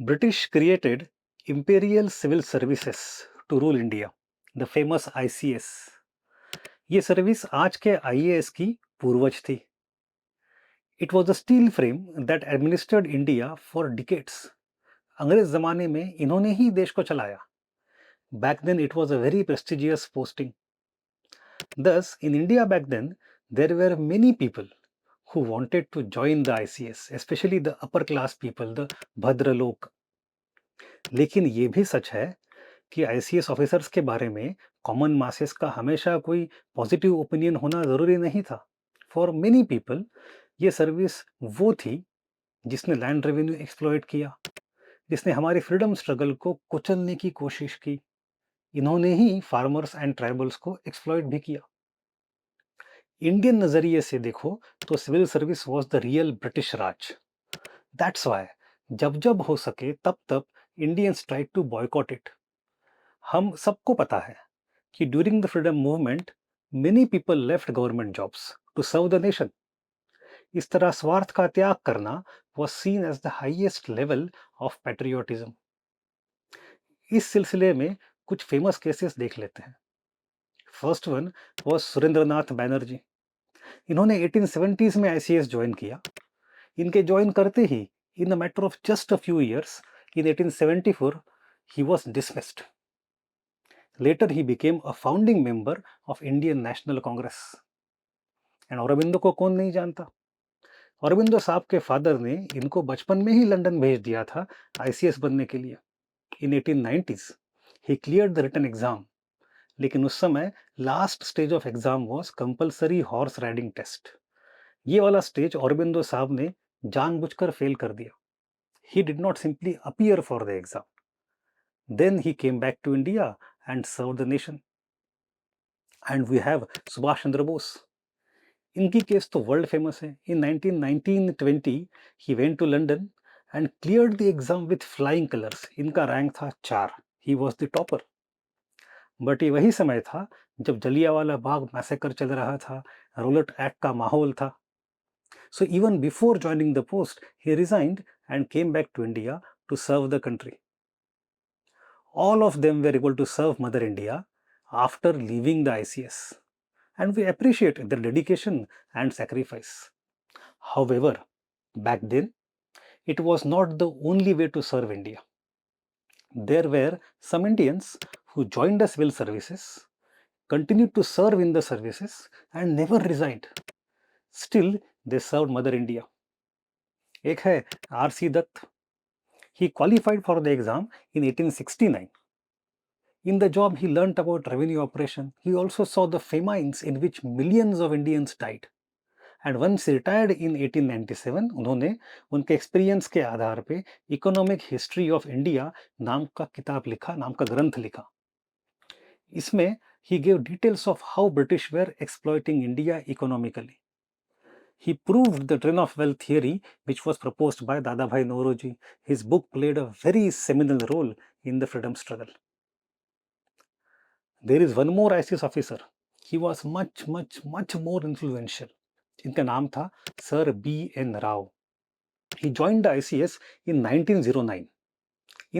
British created Imperial Civil Services to rule India, the famous ICS. ये service आज के IAS की पूर्वज थी. It was a steel frame that administered India for decades. अंग्रेज जमाने में इन्होंने ही देश को चलाया. Back then it was a very prestigious posting. Thus, in India back then, there were many people who wanted to join the ICS, especially the upper class people, the भद्र लोग. लेकिन ये भी सच है कि आईसीएस ऑफिसर्स के बारे में कॉमन मासेस का हमेशा कोई पॉजिटिव ओपिनियन होना ज़रूरी नहीं था. फॉर मेनी पीपल ये सर्विस वो थी जिसने लैंड रेवेन्यू एक्सप्लॉइट किया, जिसने हमारी फ्रीडम स्ट्रगल को कुचलने की कोशिश की. इन्होंने ही फार्मर्स एंड ट्राइबल्स को एक्सप्लॉइट भी किया. इंडियन नज़रिए से देखो तो civil service was the real British Raj. That's why जब जब हो सके तब तब Indians tried to boycott it. हम सबको पता है कि during the freedom movement many people left government jobs to serve the nation. इस तरह स्वार्थ का त्याग करना was seen as the highest level of patriotism. इस सिलसिले में कुछ फेमस केसेस देख लेते हैं. First one was Surendranath Banerjee. इन्होंने 1870s में आईसीएस ज्वाइन किया. इनके ज्वाइन करते ही in a matter of just a few years in 1874 he was dismissed. Later he became a founding member of Indian National Congress. And Aurobindo को कौन नहीं जानता. औरबिंदो साहब के फादर ने इनको बचपन में ही लंदन भेज दिया था आईसीएस बनने के लिए. इन 1890s ही क्लियर्ड द रिटन एग्जाम. लेकिन उस समय last stage of exam was compulsory horse riding test. ये वाला स्टेज औरबिंदो साहब ने जानबूझकर फेल कर दिया. He did not simply appear for the exam. Then he came back to India and serve the nation. And we have Subhash Chandra Bose. इनकी case तो world famous है. In 1919-20 he went to London and cleared the exam with flying colours. इनका rank था 4. He was the topper. But ये वही समय था जब जलियांवाला बाग मैसेकर चल रहा था, रोलेट एक्ट का माहौल था. So even before joining the post ही resigned and came back to India to serve the country. All of them were able to serve Mother India after leaving the ICS, and we appreciate their dedication and sacrifice. However, back then, it was not the only way to serve India. There were some Indians who joined the civil services, continued to serve in the services, and never resigned. Still, they served Mother India. एक है R.C. Dutt. He qualified for the exam in 1869. In the job, he learnt about revenue operation. He also saw the famines in which millions of Indians died. And once he retired in 1897, उन्होंने उनके experience के आधार पे economic history of India नाम का किताब लिखा, नाम का ग्रंथ लिखा. इसमें he gave details of how British were exploiting India economically. He proved the train of wealth theory, which was proposed by Dadabhai Naoroji. His book played a very seminal role in the freedom struggle. There is one more ICS officer. He was much more influential. इनका नाम था sir B.N. Rao. He joined the ICS in 1909.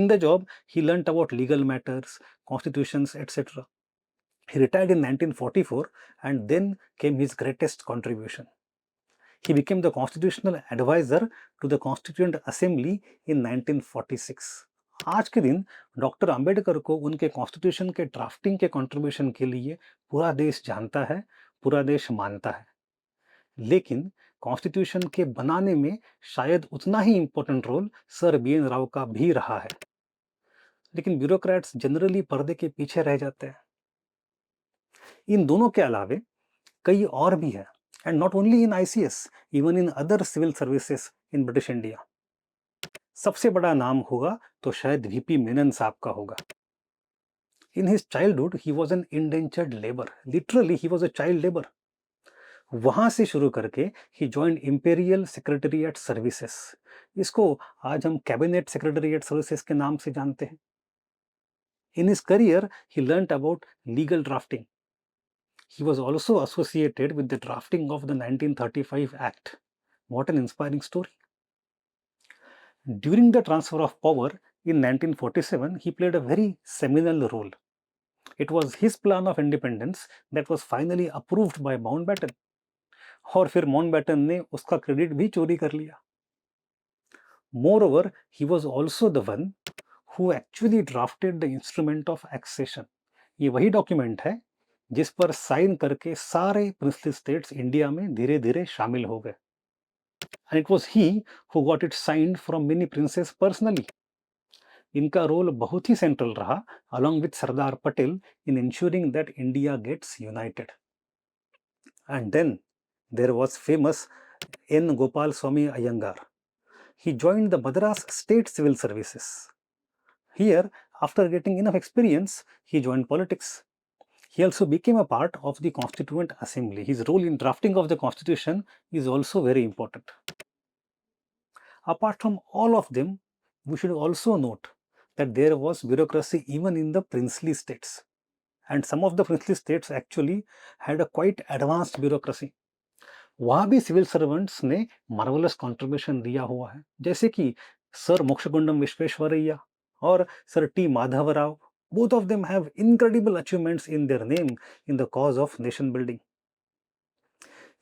In the job, he learnt about legal matters, constitutions, etc. He retired in 1944 and then came his greatest contribution. He became the constitutional advisor to the Constituent Assembly in 1946. आज के दिन doctor Ambedkar को उनके constitution के drafting के contribution के लिए पूरा देश जानता है, पूरा देश मानता है. लेकिन कॉन्स्टिट्यूशन के बनाने में शायद उतना ही important role sir B.N. Rao का भी रहा है. लेकिन ब्यूरोक्रेट्स जनरली पर्दे के पीछे रह जाते हैं. इन दोनों के अलावे कई और भी हैं, and not only in ICS, even in other civil services in British India. सबसे बड़ा नाम होगा तो शायद वीपी मेनन साहब का होगा. In his childhood he was an indentured labour. Literally he was a child labour. वहां से शुरू करके he joined imperial secretariat services. इसको आज हम कैबिनेट सेक्रेटरीट सर्विसेज के नाम से जानते हैं. In his career he learned about legal drafting. He was also associated with the drafting of the 1935 Act. What an inspiring story. During the transfer of power in 1947, he played a very seminal role. It was his plan of independence that was finally approved by Mountbatten. और फिर Mountbatten ने उसका credit भी चोरी कर लिया. Moreover, he was also the one who actually drafted the instrument of accession. ये वही डॉक्यूमेंट है जिस पर साइन करके सारे प्रिंसली स्टेट्स इंडिया में धीरे धीरे शामिल हो गए. And it was he who got it signed from many princes personally. इनका रोल बहुत ही सेंट्रल रहा along with Sardar Patel in ensuring that India gets united. And then there was famous N. Gopal Swami Iyengar. He joined the Madras State Civil Services. Here, after getting enough experience, he joined politics. He also became a part of the Constituent Assembly. His role in drafting of the Constitution is also very important. Apart from all of them, we should also note that there was bureaucracy even in the princely states. And some of the princely states actually had a quite advanced bureaucracy. वहाँ भी civil servants ने marvellous contribution दिया हुआ है, जैसे कि sir Mokshagundam Visvesvaraya और sir T Madhav Rao. Both of them have incredible achievements in their name in the cause of nation building.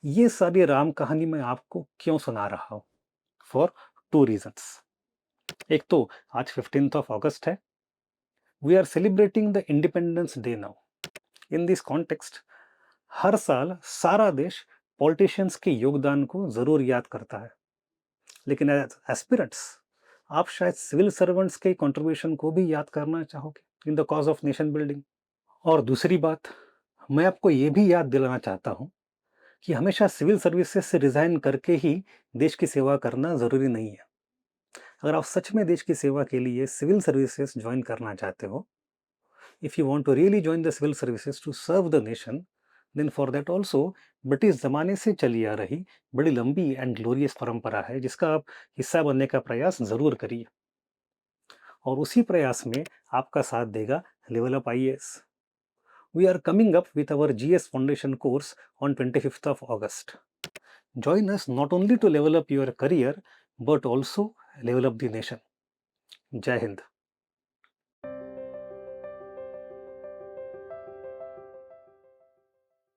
ये सारी राम कहानी मैं आपको क्यों सुना रहा हूँ? For two reasons. एक तो आज 15th of August है. We are celebrating the independence day now. In this context हर साल सारा देश पॉलिटिशियंस के योगदान को जरूर याद करता है, लेकिन एज एस्पिरेंट्स आप शायद सिविल सर्वेंट्स के कंट्रीब्यूशन को भी याद करना चाहोगे in the cause of nation building. और दूसरी बात, मैं आपको ये भी याद दिलाना चाहता हूँ कि हमेशा सिविल सर्विसेज से रिजाइन करके ही देश की सेवा करना ज़रूरी नहीं है. अगर आप सच में देश की सेवा के लिए सिविल सर्विसेज ज्वाइन करना चाहते हो, if you want to really join the civil services to serve the nation, then for that also British ज़माने से चली आ रही बड़ी लंबी एंड ग्लोरियस परंपरा है जिसका आप हिस्सा बनने का प्रयास ज़रूर करिए. और उसी प्रयास में आपका साथ देगा level up IAS. We are coming up with our GS Foundation course on 25th of August. Join us not only to level up your career but also level up the nation. Jai Hind.